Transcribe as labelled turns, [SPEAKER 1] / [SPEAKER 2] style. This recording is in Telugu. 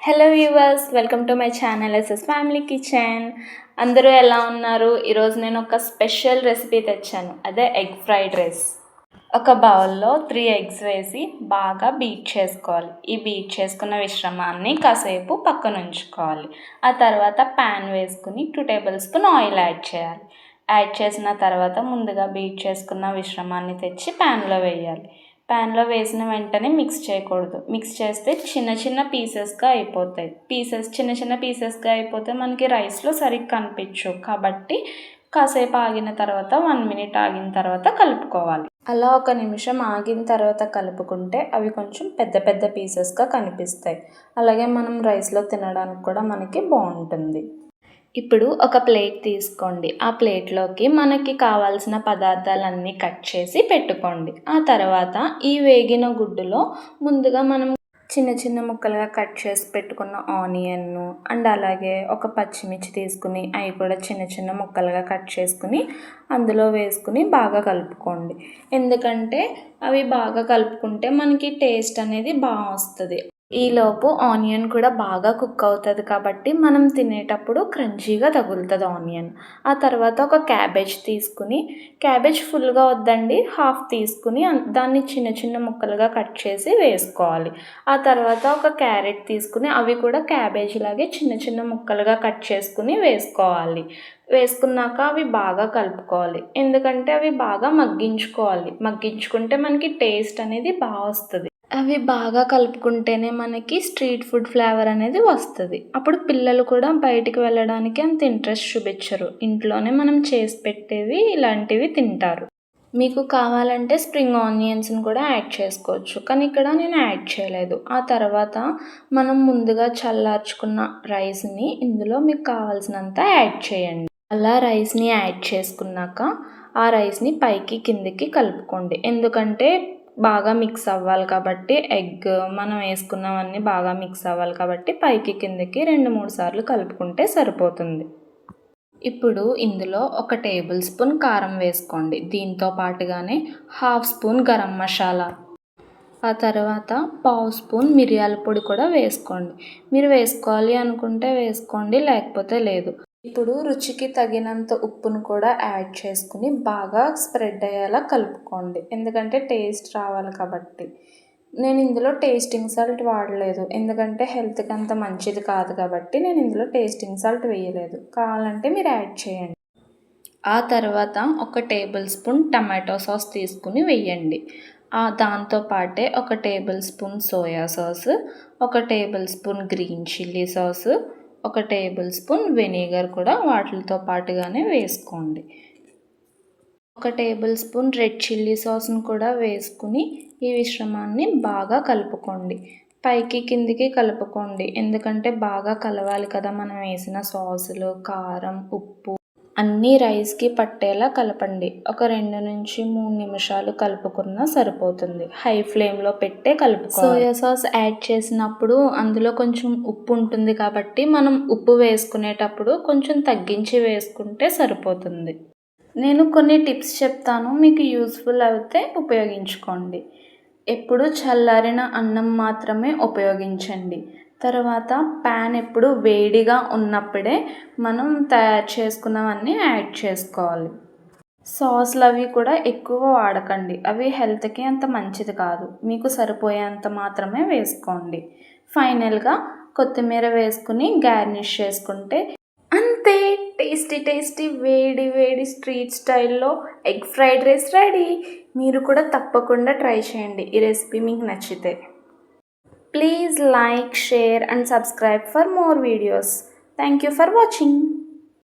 [SPEAKER 1] Hello viewers, welcome to my channel SS family kitchen. అందరూ ఎలా ఉన్నారు? ఈరోజు నేను ఒక స్పెషల్ రెసిపీ తెచ్చాను, అదే ఎగ్ ఫ్రైడ్ రైస్. ఒక బౌల్లో 3 ఎగ్స్ వేసి బాగా బీట్ చేసుకోవాలి. ఈ బీట్ చేసుకున్న మిశ్రమాన్ని కాసేపు పక్కన ఉంచుకోవాలి. ఆ తర్వాత ప్యాన్ వేసుకుని 2 టేబుల్ స్పూన్ ఆయిల్ యాడ్ చేయాలి. యాడ్ చేసిన తర్వాత ముందుగా బీట్ చేసుకున్న మిశ్రమాన్ని తెచ్చి ప్యాన్లో వేయాలి. ప్యాన్లో వేసిన వెంటనే మిక్స్ చేయకూడదు. మిక్స్ చేస్తే చిన్న చిన్న పీసెస్గా అయిపోతాయి. చిన్న చిన్న పీసెస్గా అయిపోతే మనకి రైస్లో సరిగ్గా కనిపించు. కాబట్టి కాసేపు ఆగిన తర్వాత 1 మినిట్ ఆగిన తర్వాత కలుపుకోవాలి. అలా 1 నిమిషం ఆగిన తర్వాత కలుపుకుంటే అవి కొంచెం పెద్ద పెద్ద పీసెస్గా కనిపిస్తాయి. అలాగే మనం రైస్లో తినడానికి కూడా మనకి బాగుంటుంది. ఇప్పుడు ఒక ప్లేట్ తీసుకోండి. ఆ ప్లేట్లోకి మనకి కావాల్సిన పదార్థాలన్నీ కట్ చేసి పెట్టుకోండి. ఆ తర్వాత ఈ వేగిన గుడ్డులో ముందుగా మనం చిన్న చిన్న ముక్కలుగా కట్ చేసి పెట్టుకున్న ఆనియన్ను అండ్ అలాగే ఒక పచ్చిమిర్చి తీసుకుని అవి కూడా చిన్న చిన్న ముక్కలుగా కట్ చేసుకుని అందులో వేసుకుని బాగా కలుపుకోండి. ఎందుకంటే అవి బాగా కలుపుకుంటే మనకి టేస్ట్ అనేది బాగా వస్తుంది. ఈలోపు ఆనియన్ కూడా బాగా కుక్ అవుతుంది కాబట్టి మనం తినేటప్పుడు క్రంచీగా తగులుతుంది ఆనియన్. ఆ తర్వాత ఒక క్యాబేజ్ తీసుకుని, క్యాబేజ్ ఫుల్గా వద్దండి, హాఫ్ తీసుకుని దాన్ని చిన్న చిన్న ముక్కలుగా కట్ చేసి వేసుకోవాలి. ఆ తర్వాత ఒక క్యారెట్ తీసుకుని అవి కూడా క్యాబేజ్ లాగే చిన్న చిన్న ముక్కలుగా కట్ చేసుకుని వేసుకోవాలి. వేసుకున్నాక అవి బాగా కలుపుకోవాలి. ఎందుకంటే అవి బాగా మగ్గించుకుంటే మనకి టేస్ట్ అనేది బాగా వస్తుంది. అవి బాగా కలుపుకుంటేనే మనకి స్ట్రీట్ ఫుడ్ ఫ్లేవర్ అనేది వస్తుంది. అప్పుడు పిల్లలు కూడా బయటికి వెళ్ళడానికి అంత ఇంట్రెస్ట్ చూపించరు. ఇంట్లోనే మనం చేసి పెట్టేవి ఇలాంటివి తింటారు. మీకు కావాలంటే స్ప్రింగ్ ఆనియన్స్ని కూడా యాడ్ చేసుకోవచ్చు, కానీ ఇక్కడ నేను యాడ్ చేయలేదు. ఆ తర్వాత మనం ముందుగా చల్లార్చుకున్న రైస్ని ఇందులో మీకు కావాల్సినంత యాడ్ చేయండి. అలా రైస్ని యాడ్ చేసుకున్నాక ఆ రైస్ని పైకి కిందికి కలుపుకోండి. ఎందుకంటే బాగా మిక్స్ అవ్వాలి కాబట్టి మనం వేసుకున్నవన్నీ బాగా మిక్స్ అవ్వాలి కాబట్టి పైకి కిందకి 2-3 సార్లు కలుపుకుంటే సరిపోతుంది. ఇప్పుడు ఇందులో 1 టేబుల్ స్పూన్ కారం వేసుకోండి. దీంతో పాటుగానే 1/2 స్పూన్ గరం మసాలా, ఆ తర్వాత 1/2 స్పూన్ మిరియాల పొడి కూడా వేసుకోండి. మీరు వేసుకోవాలి అనుకుంటే వేసుకోండి, లేకపోతే లేదు. ఇప్పుడు రుచికి తగినంత ఉప్పును కూడా యాడ్ చేసుకుని బాగా స్ప్రెడ్ అయ్యేలా కలుపుకోండి. ఎందుకంటే టేస్ట్ రావాలి కాబట్టి. నేను ఇందులో టేస్టింగ్ సాల్ట్ వాడలేదు, ఎందుకంటే హెల్త్కి అంత మంచిది కాదు కాబట్టి నేను ఇందులో టేస్టింగ్ సాల్ట్ వేయలేదు. కావాలంటే మీరు యాడ్ చేయండి. ఆ తర్వాత 1 టేబుల్ స్పూన్ టమాటో సాస్ తీసుకుని వేయండి. దాంతోపాటే 1 table spoon soya sauce, 1 table spoon green chilli sauce, 1 table spoon vinegar కూడా వాటితో పాటుగానే వేసుకోండి. 1 టేబుల్ స్పూన్ రెడ్ చిల్లీ సాస్ను కూడా వేసుకుని ఈ మిశ్రమాన్ని బాగా కలుపుకోండి. పైకి కిందికి కలుపుకోండి, ఎందుకంటే బాగా కలవాలి కదా. మనం వేసిన సాసులు, కారం, ఉప్పు అన్నీ రైస్కి పట్టేలా కలపండి. ఒక 2-3 నిమిషాలు కలుపుకున్నా సరిపోతుంది. హై ఫ్లేమ్లో పెట్టే కలుపుకోవాలి. సోయా సాస్ యాడ్ చేసినప్పుడు అందులో కొంచెం ఉప్పు ఉంటుంది కాబట్టి మనం ఉప్పు వేసుకునేటప్పుడు కొంచెం తగ్గించి వేసుకుంటే సరిపోతుంది. నేను కొన్ని టిప్స్ చెప్తాను, మీకు యూస్ఫుల్ అయితే ఉపయోగించుకోండి. ఎప్పుడు చల్లారిన అన్నం మాత్రమే ఉపయోగించండి. తర్వాత ప్యాన్ ఎప్పుడు వేడిగా ఉన్నప్పుడే మనం తయారు చేసుకున్నవన్నీ యాడ్ చేసుకోవాలి. సాస్లు అవి కూడా ఎక్కువ వాడకండి, అవి హెల్త్కి అంత మంచిది కాదు. మీకు సరిపోయేంత మాత్రమే వేసుకోండి. ఫైనల్గా కొత్తిమీర వేసుకుని గార్నిష్ చేసుకుంటే అంతే, టేస్టీ వేడి వేడి స్ట్రీట్ స్టైల్లో ఎగ్ ఫ్రైడ్ రైస్ రెడీ. మీరు కూడా తప్పకుండా ట్రై చేయండి ఈ రెసిపీ మీకు నచ్చితే. Please like, share and subscribe for more videos. Thank you for watching.